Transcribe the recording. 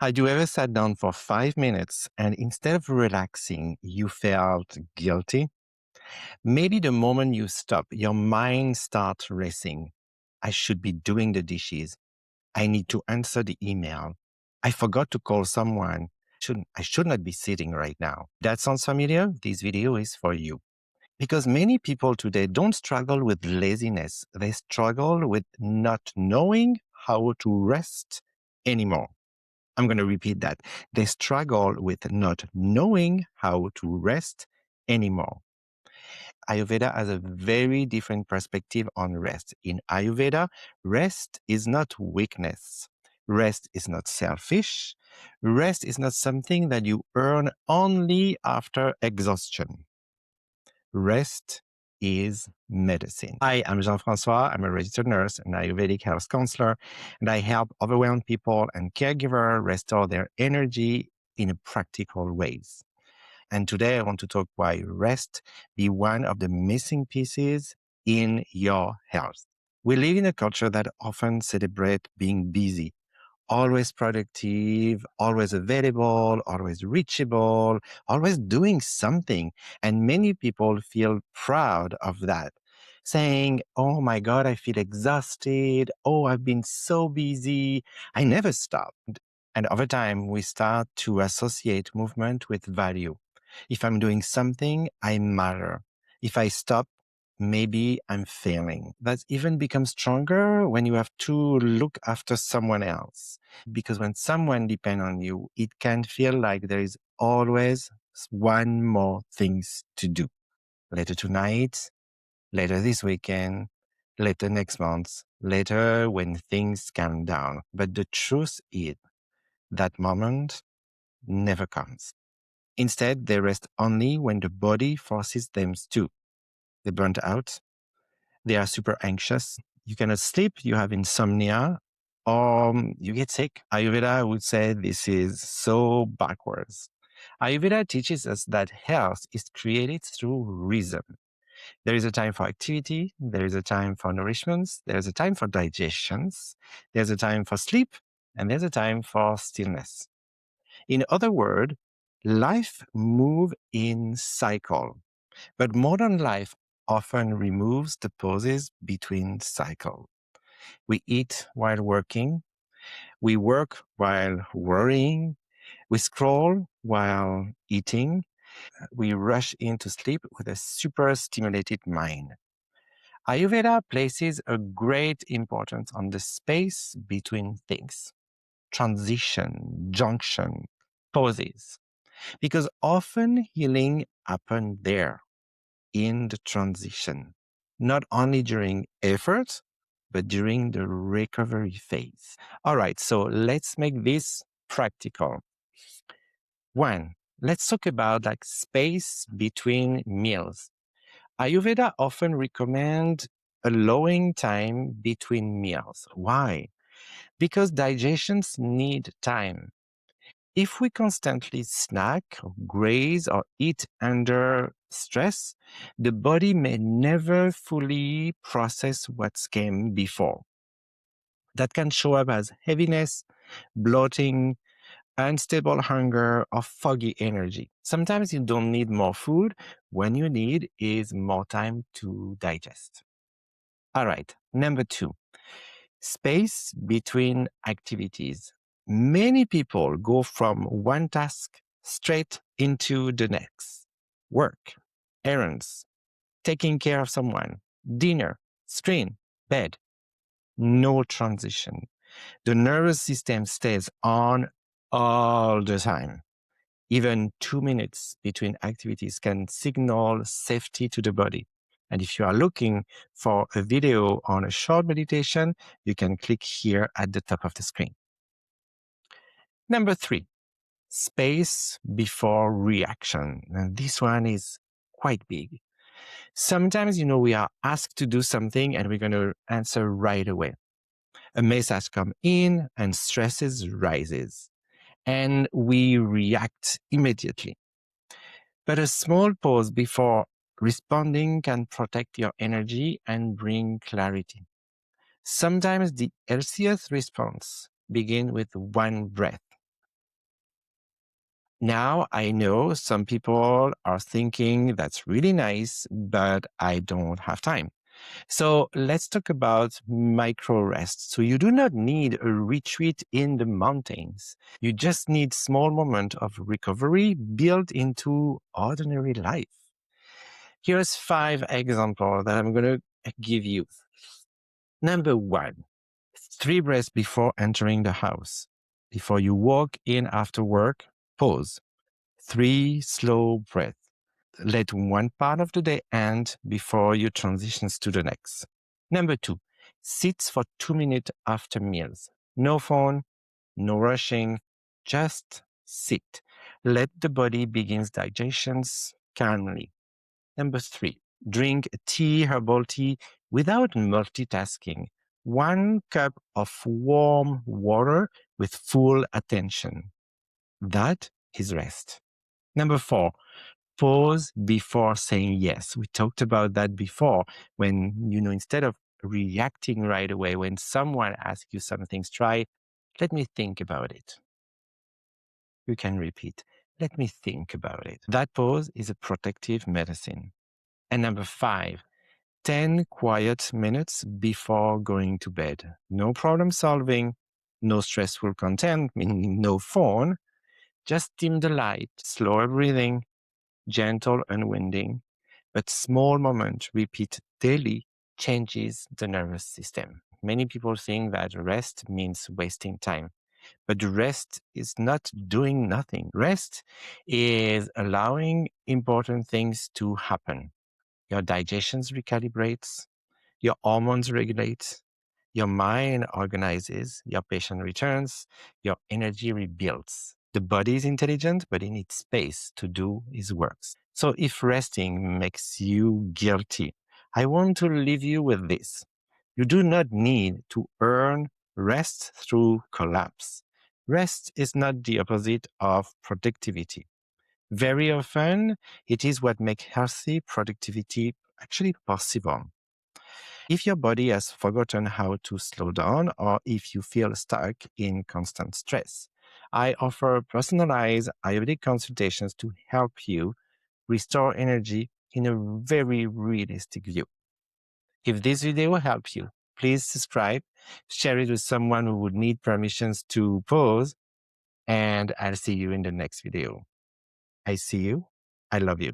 Had you ever sat down for 5 minutes and instead of relaxing, you felt guilty? Maybe the moment you stop, your mind starts racing. I should be doing the dishes. I need to answer the email. I forgot to call someone. I should not be sitting right now. That sounds familiar? This video is for you. Because many people today don't struggle with laziness. They struggle with not knowing how to rest anymore. I'm going to repeat that. They struggle with not knowing how to rest anymore. Ayurveda has a very different perspective on rest. In Ayurveda, rest is not weakness. Rest is not selfish. Rest is not something that you earn only after exhaustion. Rest is medicine. Hi, I'm Jean-François. I'm a registered nurse and Ayurvedic health counselor, and I help overwhelmed people and caregivers restore their energy in practical ways. And today I want to talk why rest be one of the missing pieces in your health. We live in a culture that often celebrates being busy, always productive, always available, always reachable, always doing something. And many people feel proud of that, saying, oh my God, I feel exhausted. Oh, I've been so busy. I never stopped. And over time, we start to associate movement with value. If I'm doing something, I matter. If I stop, maybe I'm failing. That even becomes stronger when you have to look after someone else. Because when someone depends on you, it can feel like there is always one more things to do. Later tonight, later this weekend, later next month, later when things calm down. But the truth is, that moment never comes. Instead, they rest only when the body forces them to. They burnt out. They are super anxious. You cannot sleep. You have insomnia, or you get sick. Ayurveda would say this is so backwards. Ayurveda teaches us that health is created through rhythm. There is a time for activity. There is a time for nourishments. There is a time for digestions. There's a time for sleep. And there's a time for stillness. In other words, life moves in cycle, but modern life often removes the pauses between cycles. We eat while working, we work while worrying, we scroll while eating, we rush into sleep with a super stimulated mind. Ayurveda places a great importance on the space between things, transition, junction, pauses. Because often healing happens there in the transition, not only during effort, but during the recovery phase. All right, so let's make this practical. One, let's talk about like space between meals. Ayurveda often recommend allowing time between meals. Why? Because digestions need time. If we constantly snack, or graze, or eat under stress, the body may never fully process what's came before. That can show up as heaviness, bloating, unstable hunger, or foggy energy. Sometimes you don't need more food. When you need is more time to digest. All right, number two. Space between activities. Many people go from one task straight into the next. Work, errands, taking care of someone, dinner, screen, bed. No transition. The nervous system stays on all the time. Even 2 minutes between activities can signal safety to the body. And if you are looking for a video on a short meditation, you can click here at the top of the screen. Number three, space before reaction. And this one is quite big. Sometimes, we are asked to do something and we're going to answer right away. A message comes in and stresses rises and we react immediately. But a small pause before responding can protect your energy and bring clarity. Sometimes the healthiest response begins with one breath. Now, I know some people are thinking that's really nice, but I don't have time. So let's talk about micro rest. So you do not need a retreat in the mountains. You just need small moment of recovery built into ordinary life. Here's 5 examples that I'm going to give you. Number 1, 3 breaths before entering the house. Before you walk in after work, pause. 3 slow breaths. Let one part of the day end before you transitions to the next. Number 2, sit for 2 minutes after meals. No phone, no rushing, just sit. Let the body begins digestions calmly. Number 3, drink tea, herbal tea without multitasking. 1 cup of warm water with full attention. That is rest. Number 4, pause before saying yes. We talked about that before when, instead of reacting right away, when someone asks you something, try, let me think about it. You can repeat, let me think about it. That pause is a protective medicine. And number 5, 10 quiet minutes before going to bed. No problem solving, no stressful content, meaning no phone. Just dim the light, slower breathing, gentle unwinding, but small moments repeat daily changes the nervous system. Many people think that rest means wasting time, but rest is not doing nothing. Rest is allowing important things to happen. Your digestion recalibrates, your hormones regulate, your mind organizes, your patient returns, your energy rebuilds. The body is intelligent, but it needs space to do its works. So if resting makes you guilty, I want to leave you with this. You do not need to earn rest through collapse. Rest is not the opposite of productivity. Very often, it is what makes healthy productivity actually possible. If your body has forgotten how to slow down or if you feel stuck in constant stress, I offer personalized Ayurvedic consultations to help you restore energy in a very realistic view. If this video helped you, please subscribe, share it with someone who would need permissions to pause, and I'll see you in the next video. I see you. I love you.